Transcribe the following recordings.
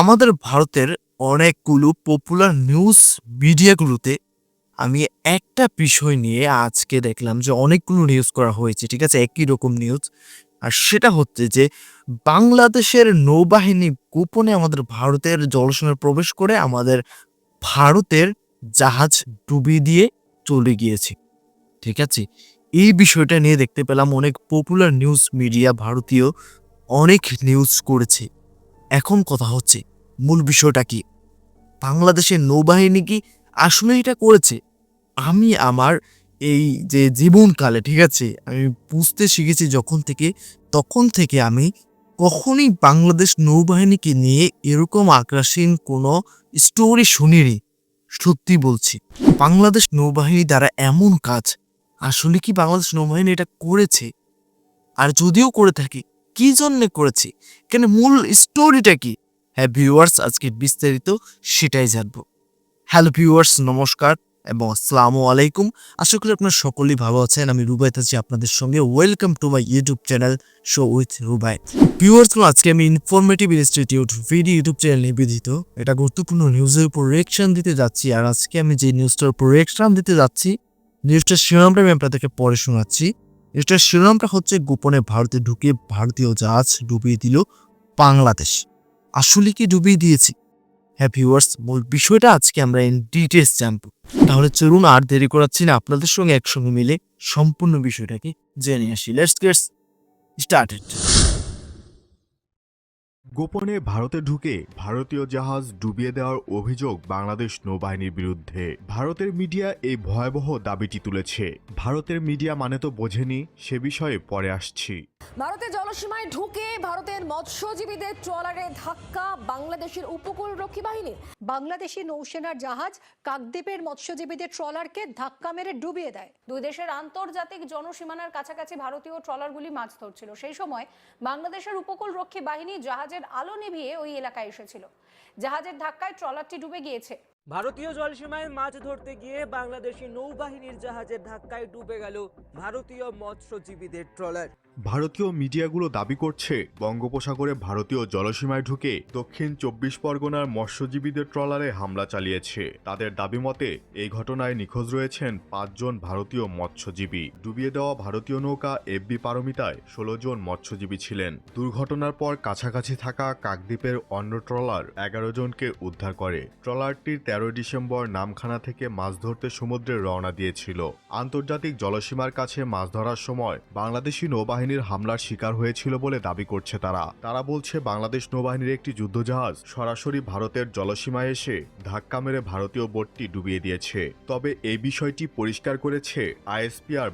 আমাদের ভারতের অনেকগুলো পপুলার নিউজ মিডিয়াগুলোতে আমি একটা বিষয় নিয়ে আজকে দেখলাম যে অনেকগুলো নিউজ করা হয়েছে, ঠিক আছে, একই রকম নিউজ। আর সেটা হচ্ছে যে বাংলাদেশের নৌবাহিনী গোপনে আমাদের ভারতের জলসীমায় প্রবেশ করে আমাদের ভারতের জাহাজ ডুবিয়ে দিয়ে চলে গিয়েছে, ঠিক আছে। এই বিষয়টা নিয়ে দেখতে পেলাম অনেক পপুলার নিউজ মিডিয়া ভারতীয় অনেক নিউজ করেছে। এখন কথা হচ্ছে মূল বিষয়টা কি, বাংলাদেশের নৌবাহিনী কি আসলে এটা করেছে? আমি আমার এই যে জীবনকালে, ঠিক আছে, আমি বুঝতে শিখেছি যখন থেকে, তখন থেকে আমি কখনই বাংলাদেশ নৌবাহিনীকে নিয়ে এরকম আগ্রাসীন কোনো স্টোরি শুনিনি। সত্যি বলছি, বাংলাদেশ নৌবাহিনী দ্বারা এমন কাজ আসলে কি বাংলাদেশ নৌবাহিনী এটা করেছে? আর যদিও করে থাকি, কি জন্য করেছি, কেন, মূল স্টোরিটা কি? হ্যাঁ ভিউয়ার্স, আজকে বিস্তারিত সেটাই জানবো। হ্যালো ভিউয়ার্স, নমস্কার এবং আসসালামু আলাইকুম। আশা করি আপনারা সকলেই ভালো আছেন। আমি রুবাই আছি আপনাদের সঙ্গে। Welcome to my YouTube channel show with Rubai. Viewers, আজকে আমি informative institute video YouTube channel নিবেদিত এটা গুরুত্বপূর্ণ নিউজের উপর রিয়েকশন দিতে যাচ্ছি। আর আজকে আমি যে নিউজটার উপর রিয়েকশন দিতে যাচ্ছি, নিউজটার শিরোনামটা আমি আপনাদেরকে পরে শোনাচ্ছি। নিউজটার শিরোনামটা হচ্ছে গোপনে ভারতে ঢুকে ভারতীয় জাহাজ ডুবিয়ে দিল বাংলাদেশ। আসলে কি ডুবিয়ে দিয়েছি? হ্যাঁ ভিউয়ার্স, মূল বিষয়টা আজকে আমরা ইন ডিটেলস জানবো। তাহলে চলুন আর দেরি করাচ্ছি না, আপনাদের সঙ্গে একসঙ্গে মিলে সম্পূর্ণ বিষয়টাকে জেনে আসি। Let's get started. গোপনে ভারতে ঢুকে ভারতীয় জাহাজ ডুবিয়ে দেওয়ার অভিযোগ বাংলাদেশ নৌবাহিনীর বিরুদ্ধে। ভারতের মিডিয়া এই ভয়াবহ দাবিটি তুলেছে। ভারতের মিডিয়া মানে তো বোঝেনি, সে বিষয়ে পরে আসছি। ভারতের জলসীমায় ঢুকে ভারতের মৎস্যজীবীদের ট্রলারে ধাক্কা বাংলাদেশের উপকূলরক্ষী বাহিনী। বাংলাদেশি নৌসেনার জাহাজ কাকদ্বীপের মৎস্যজীবীদের ট্রলারকে ধাক্কা মেরে ডুবিয়ে দেয়। দুই দেশের আন্তর্জাতিক জনসীমানার কাছাকাছি ভারতীয় ট্রলারগুলি মাছ ধরছিল। সেই সময় বাংলাদেশের উপকূলরক্ষী বাহিনী জাহাজের আলো নিভিয়ে ওই এলাকায় এসেছিল। জাহাজের ধাক্কায় ট্রলারটি ডুবে গিয়েছে। ভারতীয় জলসীমায় মাছ ধরতে গিয়ে বাংলাদেশি নৌবাহিনীর জাহাজের ধাক্কায় ডুবে গেল ভারতীয় মৎস্যজীবীদের ট্রলার। ভারতীয় মিডিয়াগুলো দাবি করছে বঙ্গোপসাগরে ভারতীয় জলসীমায় ঢুকে দক্ষিণ ২৪ পরগনার মৎস্যজীবীদের ট্রলারে হামলা চালিয়েছে। তাদের দাবি মতে এই ঘটনায় নিখোঁজ রয়েছেন ৫ জন ভারতীয় মৎস্যজীবী। ডুবিয়ে দেওয়া ভারতীয় নৌকা এফবি পারমিতায় ১৬ জন মৎস্যজীবী ছিলেন। দুর্ঘটনার পর কাছাকাছি থাকা কাকদ্বীপের অন্য ট্রলার ১১ জনকে উদ্ধার করে। ট্রলারটির ১৩ ডিসেম্বর নামখানা থেকে মাছ ধরতে সমুদ্রে রওনা দিয়েছিল। আন্তর্জাতিক জলসীমার কাছে মাছ ধরার সময় বাংলাদেশি নৌবাহিনীর হামলার শিকার হয়েছিল বলে দাবি করছে তারা বলছে বাংলাদেশ নৌবাহিনীর একটি যুদ্ধজাহাজ সরাসরি ভারতের জলসীমায় এসে ধাক্কা মেরে ভারতীয় বোটটি ডুবিয়ে দিয়েছে। তবে এই বিষয়টি পরিষ্কার করেছে আইএসপিআর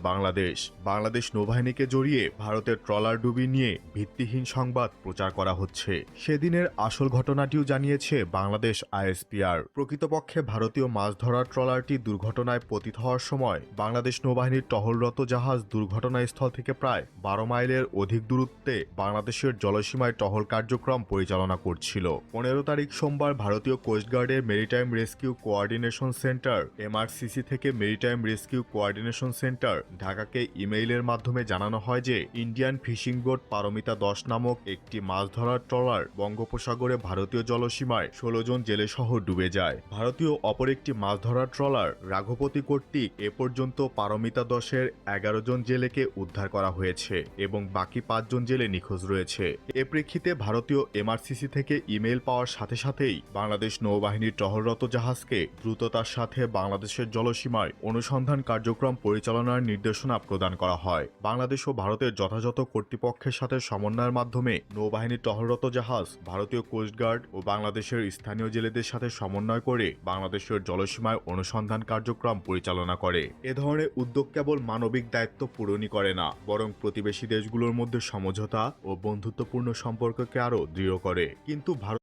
বাংলাদেশ নৌবাহিনীকে জড়িয়ে ভারতের ট্রলার ডুবি নিয়ে ভিত্তিহীন সংবাদ প্রচার করা হচ্ছে। সেদিনের আসল ঘটনাটিও জানিয়েছে বাংলাদেশ আইএসপিআর। প্রকৃতপক্ষে ভারতীয় মাছ ধরার ট্রলারটি দুর্ঘটনায় পতিত হওয়ার সময় বাংলাদেশ নৌবাহিনীর টহলরত জাহাজ দুর্ঘটনাস্থল থেকে প্রায় ১২ মাইলের অধিক দূরত্বে বাংলাদেশের জলসীমায় টহল কার্যক্রম পরিচালনা করছিল। ১৫ তারিখ সোমবার ভারতীয় কোস্টগার্ডের মেরিটাইম রেস্কিউ কোঅর্ডিনেশন সেন্টার এমআরসিসি থেকে মেরিটাইম রেস্কিউ কোঅর্ডিনেশন সেন্টার ঢাকাকে ইমেইলের মাধ্যমে জানানো হয় যে ইন্ডিয়ান ফিশিং বোট পারমিতা ১০ নামক একটি মাছ ধরার ট্রলার বঙ্গোপসাগরে ভারতীয় জলসীমায় ১৬ জন জেলেসহ ডুবে যায়। ভারতীয় অপর একটি মাছ ধরার ট্রলার রাঘবতী কর্তৃক এ পর্যন্ত পারমিতা ১০-এর ১১ জন জেলেকে উদ্ধার করা হয়েছে এবং বাকি ৫ জন জেলে নিখোঁজ রয়েছে। এ প্রেক্ষিতে ভারতীয় এমআরসিসি থেকে ইমেইল পাওয়ার সাথে সাথেই বাংলাদেশ নৌবাহিনীর টহলরত জাহাজকে দ্রুততার সাথে বাংলাদেশের জলসীমায় অনুসন্ধান কার্যক্রম পরিচালনার নির্দেশনা প্রদান করা হয়। বাংলাদেশ ও ভারতের যথাযথ কর্তৃপক্ষের সাথে সমন্বয়ের মাধ্যমে নৌবাহিনীর টহলরত জাহাজ ভারতীয় কোস্টগার্ড ও বাংলাদেশের স্থানীয় জেলেদের সাথে সমন্বয় করে বাংলাদেশের জলসীমায় অনুসন্ধান কার্যক্রম পরিচালনা করে। এ ধরনের উদ্যোগ কেবল মানবিক দায়িত্ব পূরণই করে না, বরং প্রতিবেশী দেশগুলোর মধ্যে সমঝোতা ও বন্ধুত্বপূর্ণ সম্পর্ককে আরও দৃঢ় করে। কিন্তু ভারত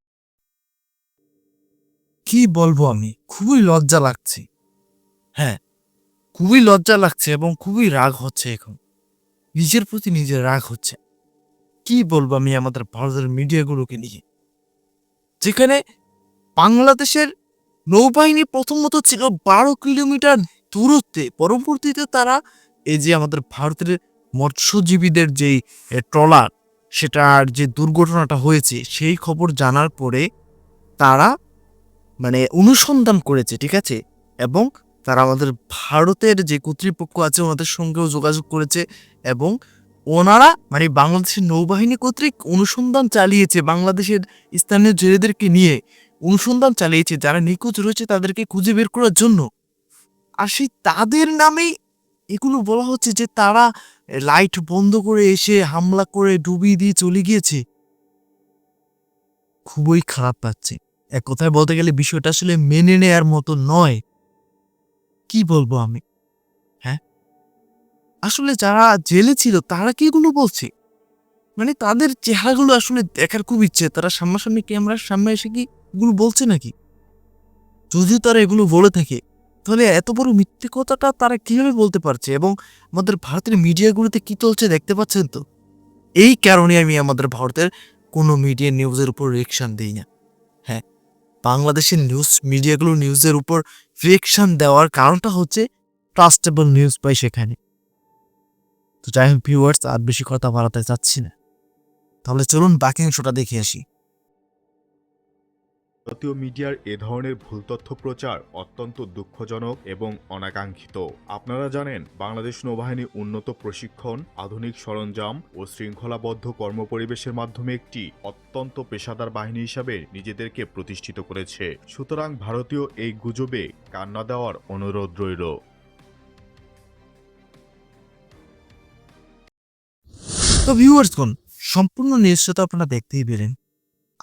কি বলবো, আমি খুবই লজ্জা লাগছে। হ্যাঁ, খুবই লজ্জা লাগছে এবং খুবই রাগ হচ্ছে। এখন নিজের প্রতি নিজের রাগ হচ্ছে। কি বলবো আমি আমাদের ভারতের মিডিয়াগুলোকে নিয়ে, যেখানে বাংলাদেশের নৌবাহিনী প্রথমত ছিল ১২ কিলোমিটার দূরত্বে, পরবর্তীতে তারা এই যে আমাদের ভারতের মৎস্যজীবীদের যেই ট্রলার, সেটার যে দুর্ঘটনাটা হয়েছে সেই খবর জানার পরে তারা মানে অনুসন্ধান করেছে, ঠিক আছে, এবং তারা আমাদের ভারতের যে কর্তৃপক্ষ আছে ওনাদের সঙ্গেও যোগাযোগ করেছে এবং ওনারা মানে বাংলাদেশের নৌবাহিনী কর্তৃক অনুসন্ধান চালিয়েছে, বাংলাদেশের স্থানীয় জেলেদেরকে নিয়ে অনুসন্ধান চালিয়েছে যারা নিখোঁজ রয়েছে তাদেরকে খুঁজে বের করার জন্য। আর সেই তাদের নামেই এগুলো বলা হচ্ছে যে তারা লাইট বন্ধ করে এসে হামলা করে ডুবিয়ে দিয়ে চলে গিয়েছে। খুবই খারাপ লাগছে। এক কথায় বলতে গেলে বিষয়টা আসলে মেনে নেয়ার মতো নয়। কি বলবো আমি? হ্যাঁ, আসলে যারা জেলে ছিল তারা কি এগুলো বলছে? মানে তাদের চেহারাগুলো আসলে দেখার খুব ইচ্ছে। তারা সামনাসামনি ক্যামেরার সামনে এসে কি এগুলো বলছে নাকি? যদিও তারা এগুলো বলে থাকে তাহলে এত বড় মিথ্যে কথাটা তারা কিভাবে বলতে পারছে? এবং আমাদের ভারতের মিডিয়াগুলোতে কি চলছে দেখতে পাচ্ছেন তো। এই কারণে আমি আমাদের ভারতের কোনো মিডিয়া নিউজের উপর রিয়েকশন দিই না। হ্যাঁ, বাংলাদেশের মিডিয়াগুলো নিউজের উপর রিয়েকশন দেওয়ার কারণটা হচ্ছে ট্রাস্টেবল নিউজ পাই সেখানে। তো যাই হোক ভিউয়ার্স, আর বেশি কথা বাড়াতে চাচ্ছি না, তাহলে চলুন বাকি অংশটা দেখে আসি। ভারতীয় মিডিয়ার এ ধরনের ভুল তথ্য প্রচার অত্যন্ত দুঃখজনক এবং অনাকাঙ্ক্ষিত। আপনারা জানেন বাংলাদেশ নৌবাহিনী উন্নত প্রশিক্ষণ, আধুনিক সরঞ্জাম ও শৃঙ্খলাবদ্ধ কর্মপরিবেশের মাধ্যমে একটি অত্যন্ত পেশাদার বাহিনী হিসাবে নিজেদেরকে প্রতিষ্ঠিত করেছে। সুতরাং ভারতীয় এই গুজবে কান না দেওয়ার অনুরোধ রইল। তো ভিউয়ার্স কোন সম্পূর্ণ নিউজটা তো আপনারা দেখতেই পেলেন।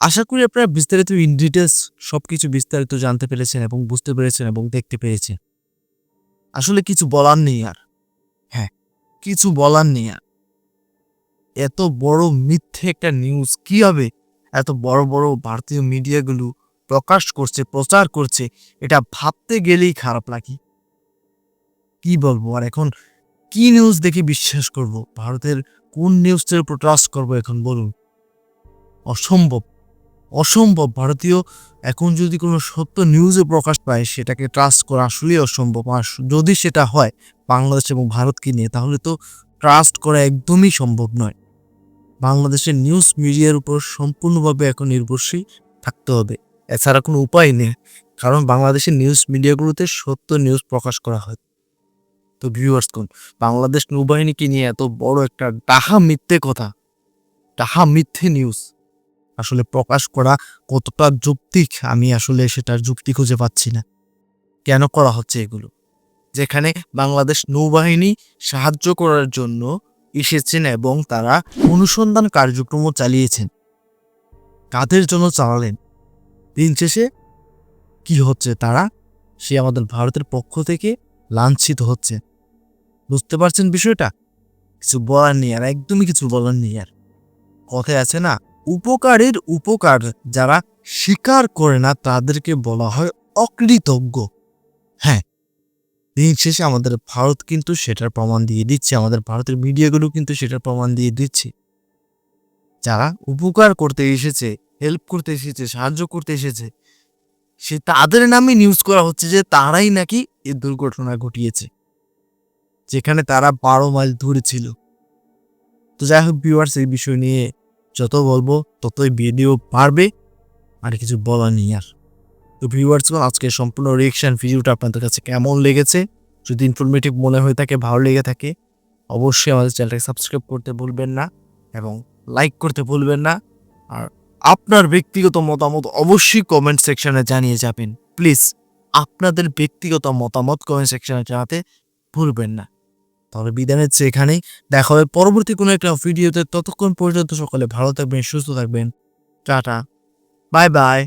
আশা করি আপনারা বিস্তারিত ইন ডিটেলস সবকিছু বিস্তারিত জানতে পেরেছেন এবং বুঝতে পেরেছেন এবং দেখতে পেরেছেন। আসলে কিছু বলার নেই আর। হ্যাঁ, কিছু বলার নেই আর। এত বড় মিথ্যে একটা নিউজ কিভাবে এত বড় বড় ভারতীয় মিডিয়াগুলো প্রকাশ করছে, প্রচার করছে, এটা ভাবতে গেলেই খারাপ লাগে। কি বলবো আর এখন? কি নিউজ দেখে বিশ্বাস করব? ভারতের কোন নিউজটার উপর ট্রাস্ট করবো এখন বলুন? অসম্ভব, অসম্ভব। ভারতীয় এখন যদি কোনো সত্য নিউজে প্রকাশ পায় সেটাকে ট্রাস্ট করা আসলেই অসম্ভব। আর যদি সেটা হয় বাংলাদেশ এবং ভারতকে নিয়ে, তাহলে তো ট্রাস্ট করা একদমই সম্ভব নয়। বাংলাদেশের নিউজ মিডিয়ার উপর সম্পূর্ণভাবে এখন নির্ভরশীল থাকতে হবে, এছাড়া কোনো উপায় নেই। কারণ বাংলাদেশের নিউজ মিডিয়াগুলোতে সত্য নিউজ প্রকাশ করা হয়। তো ভিউয়ার্স কোন বাংলাদেশ নৌবাহিনীকে নিয়ে এত বড় একটা ডাহা মিথ্যে কথা, ডাহা মিথ্যে নিউজ আসলে প্রকাশ করা কতটা যৌক্তিক, আমি আসলে সেটার যুক্তি খুঁজে পাচ্ছি না। কেন করা হচ্ছে এগুলো? যেখানে বাংলাদেশ নৌবাহিনী সাহায্য করার জন্য এসেছেন এবং তারা অনুসন্ধান কার্যক্রমও চালিয়েছেন। কাদের জন্য চালালেন? দিন শেষে কি হচ্ছে? তারা সে আমাদের ভারতের পক্ষ থেকে লাঞ্ছিত হচ্ছে। বুঝতে পারছেন বিষয়টা? কিছু বলার নেই আর, একদমই কিছু বলার নেই আর। কথায় আছে না, উপকারের উপকার যারা স্বীকার করে না তাদেরকে বলা হয় অকৃতজ্ঞ। হ্যাঁ, দিন শেষে আমাদের ভারত কিন্তু সেটার প্রমাণ দিয়ে দিচ্ছে, আমাদের ভারতের মিডিয়াগুলো কিন্তু সেটার প্রমাণ দিয়ে দিচ্ছে। যারা উপকার করতে এসেছে, হেল্প করতে এসেছে, সাহায্য করতে এসেছে, সে তাদের নামে নিউজ করা হচ্ছে যে তারাই নাকি এই দুর্ঘটনা ঘটিয়েছে, যেখানে তারা 12 মাইল দূরে ছিল। তো যাই হোক ভিউয়ার্স, এই বিষয় নিয়ে যত বলবো ততই ভিডিও বাড়বে, আর কিছু বলার নেই আর। তো ভিউয়ার্স, আজকে সম্পূর্ণ রিয়েকশন ভিডিওটা আপনাদের কাছে কেমন লেগেছে? যদি ইনফরমেটিভ মনে হয়ে থাকে, ভালো লেগে থাকে, অবশ্যই আমাদের চ্যানেলটাকে সাবস্ক্রাইব করতে ভুলবেন না এবং লাইক করতে ভুলবেন না। আর আপনার ব্যক্তিগত মতামত অবশ্যই কমেন্ট সেকশনে জানিয়ে যাবেন। প্লিজ আপনাদের ব্যক্তিগত মতামত কমেন্ট সেকশনে জানাতে ভুলবেন না। তাহলে বিদায় নিচ্ছি এখানেই, দেখা হবে পরবর্তী কোনো একটা ভিডিওতে। ততক্ষণ পর্যন্ত সকলে ভালো থাকবেন, সুস্থ থাকবেন। Tata, bye bye.